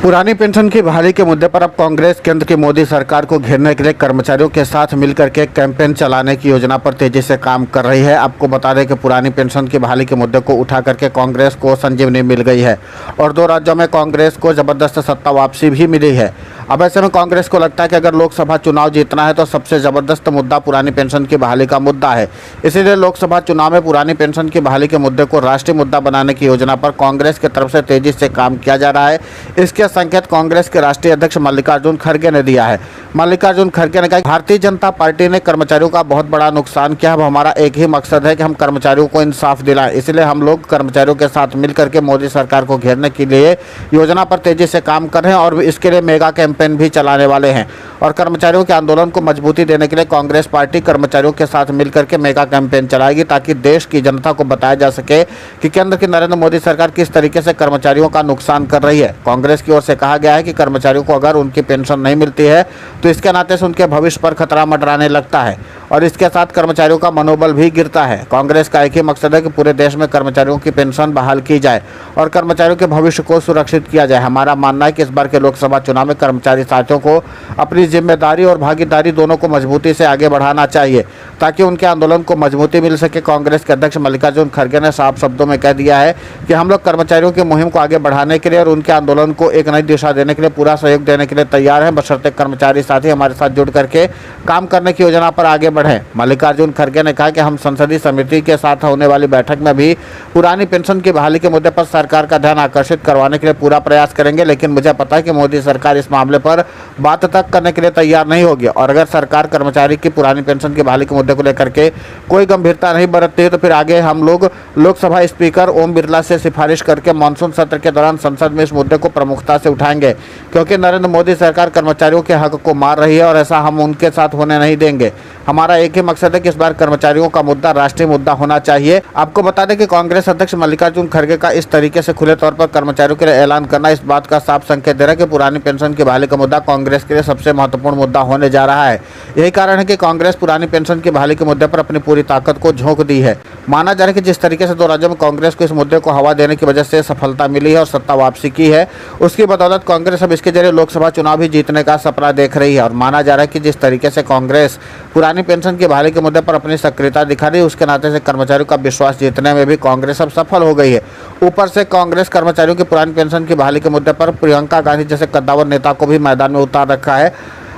पुरानी पेंशन की बहाली के मुद्दे पर अब कांग्रेस केंद्र की मोदी सरकार को घेरने के लिए कर्मचारियों के साथ मिलकर के कैंपेन चलाने की योजना पर तेजी से काम कर रही है। आपको बता दें कि पुरानी पेंशन की बहाली के मुद्दे को उठा करके कांग्रेस को संजीवनी मिल गई है और 2 राज्यों में कांग्रेस को जबरदस्त सत्ता वापसी भी मिली है। अब ऐसे में कांग्रेस को लगता है कि अगर लोकसभा चुनाव जीतना है तो सबसे जबरदस्त मुद्दा पुरानी पेंशन की बहाली का मुद्दा है। इसीलिए लोकसभा चुनाव में पुरानी पेंशन की बहाली के मुद्दे को राष्ट्रीय मुद्दा बनाने की योजना पर कांग्रेस की तरफ से तेजी से काम किया जा रहा है। इसके संकेत कांग्रेस के राष्ट्रीय अध्यक्ष मल्लिकार्जुन खड़गे ने दिया है। मल्लिकार्जुन खड़गे ने कहा, भारतीय जनता पार्टी ने कर्मचारियों का बहुत बड़ा नुकसान किया। अब हमारा एक ही मकसद है कि हम कर्मचारियों को इंसाफ दिलाएं। इसलिए हम लोग कर्मचारियों के साथ मिलकर के मोदी सरकार को घेरने के लिए योजना पर तेजी से काम कर रहे हैं और इसके लिए मेगा कैंपेन भी चलाने वाले हैं। और कर्मचारियों के आंदोलन को मजबूती देने के लिए कांग्रेस पार्टी कर्मचारियों के साथ मिलकर के मेगा कैंपेन चलाएगी ताकि देश की जनता को बताया जा सके कि केंद्र की नरेंद्र मोदी सरकार किस तरीके से कर्मचारियों का नुकसान कर रही है। कांग्रेस की ओर से कहा गया है कि कर्मचारियों को अगर उनकी पेंशन नहीं मिलती है तो इसके नाते से उनके भविष्य पर खतरा मंडराने लगता है और इसके साथ कर्मचारियों का मनोबल भी गिरता है। कांग्रेस का एक ही मकसद है कि पूरे देश में कर्मचारियों की पेंशन बहाल की जाए और कर्मचारियों के भविष्य को सुरक्षित किया जाए। हमारा मानना है कि इस बार के लोकसभा चुनाव में कर्मचारी साथियों को अपनी जिम्मेदारी और भागीदारी दोनों को मजबूती से आगे बढ़ाना चाहिए ताकि उनके आंदोलन को मजबूती मिल सके। कांग्रेस के अध्यक्ष मल्लिकार्जुन खड़गे ने साफ शब्दों में कह दिया है कि हम लोग कर्मचारियों की मुहिम को आगे बढ़ाने के लिए और उनके आंदोलन को एक नई दिशा देने के लिए पूरा सहयोग देने के लिए तैयार हैं, बशर्ते कर्मचारी साथी हमारे साथ जुड़ करके काम करने की योजना पर आगे बढ़ें। मल्लिकार्जुन खड़गे ने कहा कि हम संसदीय समिति के साथ होने वाली बैठक में भी पुरानी पेंशन की बहाली के मुद्दे पर सरकार का ध्यान आकर्षित करवाने के लिए पूरा प्रयास करेंगे, लेकिन मुझे पता है कि मोदी सरकार इस मामले पर बात तक करने के लिए तैयार नहीं होगी और अगर सरकार कर्मचारी की पुरानी पेंशन की बहाली के मुद्दे को लेकर के कोई गंभीरता नहीं बरतती है तो फिर आगे हम लोग लोकसभा स्पीकर ओम बिरला से सिफारिश करके मानसून सत्र के दौरान संसद में इस मुद्दे को प्रमुखता से उठाएंगे, क्योंकि नरेंद्र मोदी सरकार कर्मचारियों के हक को मार रही है और ऐसा हम उनके साथ होने नहीं देंगे। हमारा एक ही मकसद है कि इस बार कर्मचारियों का मुद्दा राष्ट्रीय मुद्दा होना चाहिए। आपको बता दें कि कांग्रेस अध्यक्ष मल्लिकार्जुन खड़गे का इस तरीके से खुले तौर पर कर्मचारियों के लिए ऐलान करना इस बात का साफ संकेत दे रहा है कि पुरानी पेंशन की बहाली का मुद्दा कांग्रेस के लिए सबसे महत्वपूर्ण मुद्दा होने जा रहा है। यही कारण है कि कांग्रेस पुरानी पेंशन की बहाली के मुद्दे पर अपनी पूरी ताकत को झोंक दी है। माना जा रहा है कि जिस तरीके से 2 राज्यों में कांग्रेस को इस मुद्दे को हवा देने की वजह से सफलता मिली है और सत्ता वापसी की है, उसकी बदौलत कांग्रेस अब इसके जरिए लोकसभा चुनाव भी जीतने का सपना देख रही है। और माना जा रहा है कि जिस तरीके से कांग्रेस पुरानी पेंशन की बहाली के मुद्दे पर अपनी सक्रियता दिखा रही है, उसके नाते से कर्मचारियों का विश्वास जीतने में भी कांग्रेस अब सफल हो गई है। ऊपर से कांग्रेस कर्मचारियों की पुरानी पेंशन की बहाली के मुद्दे पर प्रियंका गांधी जैसे कद्दावर नेता को भी मैदान में उतार रखा है।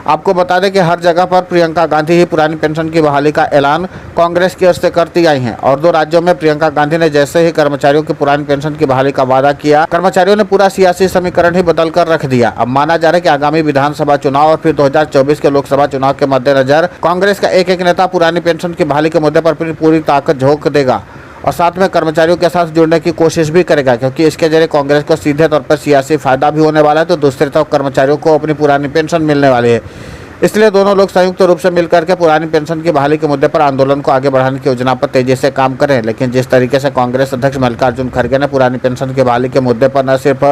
आपको बता दें कि हर जगह पर प्रियंका गांधी ही पुरानी पेंशन की बहाली का ऐलान कांग्रेस की ओर से करती आई हैं और 2 राज्यों में प्रियंका गांधी ने जैसे ही कर्मचारियों की पुरानी पेंशन की बहाली का वादा किया, कर्मचारियों ने पूरा सियासी समीकरण ही बदल कर रख दिया। अब माना जा रहा है कि आगामी विधानसभा चुनाव और फिर 2024 के लोकसभा चुनाव के मद्देनजर कांग्रेस का एक नेता पुरानी पेंशन की बहाली के मुद्दे पर अपनी पूरी ताकत झोंक देगा और साथ में कर्मचारियों के साथ जुड़ने की कोशिश भी करेगा, क्योंकि इसके जरिए कांग्रेस को सीधे तौर पर सियासी फायदा भी होने वाला है तो दूसरी तरफ कर्मचारियों को अपनी पुरानी पेंशन मिलने वाली है। इसलिए दोनों लोग संयुक्त रूप से मिलकर के पुरानी पेंशन की बहाली के मुद्दे पर आंदोलन को आगे बढ़ाने की योजना पर तेजी से काम करें। लेकिन जिस तरीके से कांग्रेस अध्यक्ष मल्लिकार्जुन खड़गे ने पुरानी पेंशन की बहाली के मुद्दे पर न सिर्फ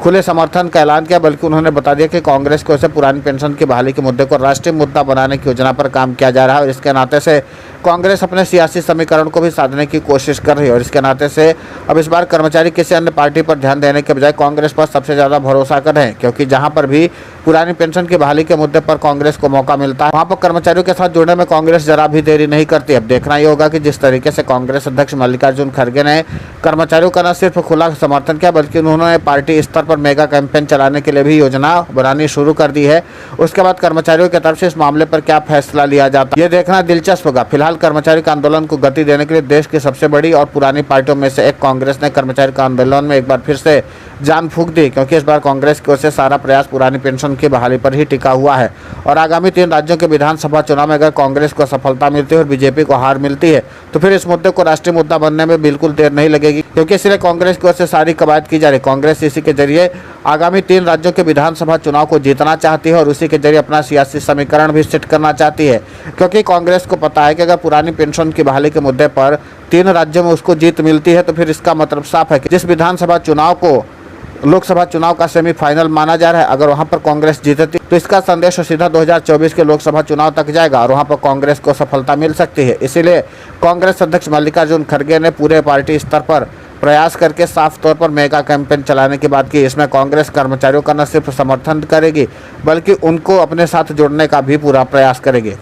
खुले समर्थन का ऐलान किया, बल्कि उन्होंने बता दिया कि कांग्रेस की ओर से पुरानी पेंशन की बहाली के मुद्दे को राष्ट्रीय मुद्दा बनाने की योजना पर काम किया जा रहा है और इसके नाते से कांग्रेस अपने सियासी समीकरण को भी साधने की कोशिश कर रही है। और इसके नाते से अब इस बार कर्मचारी किसी अन्य पार्टी पर ध्यान देने के बजाय कांग्रेस पर सबसे ज़्यादा भरोसा कर रहे हैं, क्योंकि जहां पर भी पुरानी पेंशन की बहाली के मुद्दे पर कांग्रेस को मौका मिलता है वहां पर कर्मचारियों के साथ जुड़ने में कांग्रेस जरा भी देरी नहीं करती। अब देखना ये होगा कि जिस तरीके से कांग्रेस अध्यक्ष मल्लिकार्जुन खड़गे ने कर्मचारियों का न सिर्फ खुला समर्थन किया, बल्कि उन्होंने पार्टी स्तर पर मेगा कैंपेन चलाने के लिए भी योजना बनानी शुरू कर दी है। उसके बाद कर्मचारियों की तरफ से इस मामले पर क्या फैसला लिया जाता है ये देखना दिलचस्प होगा। फिलहाल कर्मचारी के आंदोलन को गति देने के लिए देश की सबसे बड़ी और पुरानी पार्टियों में से एक कांग्रेस ने कर्मचारी का आंदोलन में एक बार फिर से जान फूंक दी, क्योंकि इस बार कांग्रेस की ओर से सारा प्रयास पुरानी पेंशन की बहाली पर ही टिका हुआ है। और आगामी 3 राज्यों के विधानसभा चुनाव में अगर कांग्रेस को सफलता मिलती है और बीजेपी को हार मिलती है तो फिर इस मुद्दे को राष्ट्रीय मुद्दा बनने में बिल्कुल देर नहीं लगेगी, क्योंकि इसलिए कांग्रेस की ओर से सारी कवायद की जा रही। कांग्रेस इसी के जरिए आगामी 3 राज्यों के विधानसभा चुनाव को जीतना चाहती है और उसी के जरिए अपना सियासी समीकरण भी सेट करना चाहती है, क्योंकि कांग्रेस को पता है कि अगर पुरानी पेंशन की बहाली के मुद्दे पर 3 राज्यों में उसको जीत मिलती है तो फिर इसका मतलब साफ है कि जिस विधानसभा चुनाव को लोकसभा चुनाव का सेमीफाइनल माना जा रहा है, अगर वहां पर कांग्रेस जीतती तो इसका संदेश सीधा 2024 के लोकसभा चुनाव तक जाएगा और वहां पर कांग्रेस को सफलता मिल सकती है। इसीलिए कांग्रेस अध्यक्ष मल्लिकार्जुन खड़गे ने पूरे पार्टी स्तर पर प्रयास करके साफ तौर पर मेगा कैंपेन चलाने की बात की। इसमें कांग्रेस कर्मचारियों का न सिर्फ समर्थन करेगी बल्कि उनको अपने साथ जोड़ने का भी पूरा प्रयास करेगी।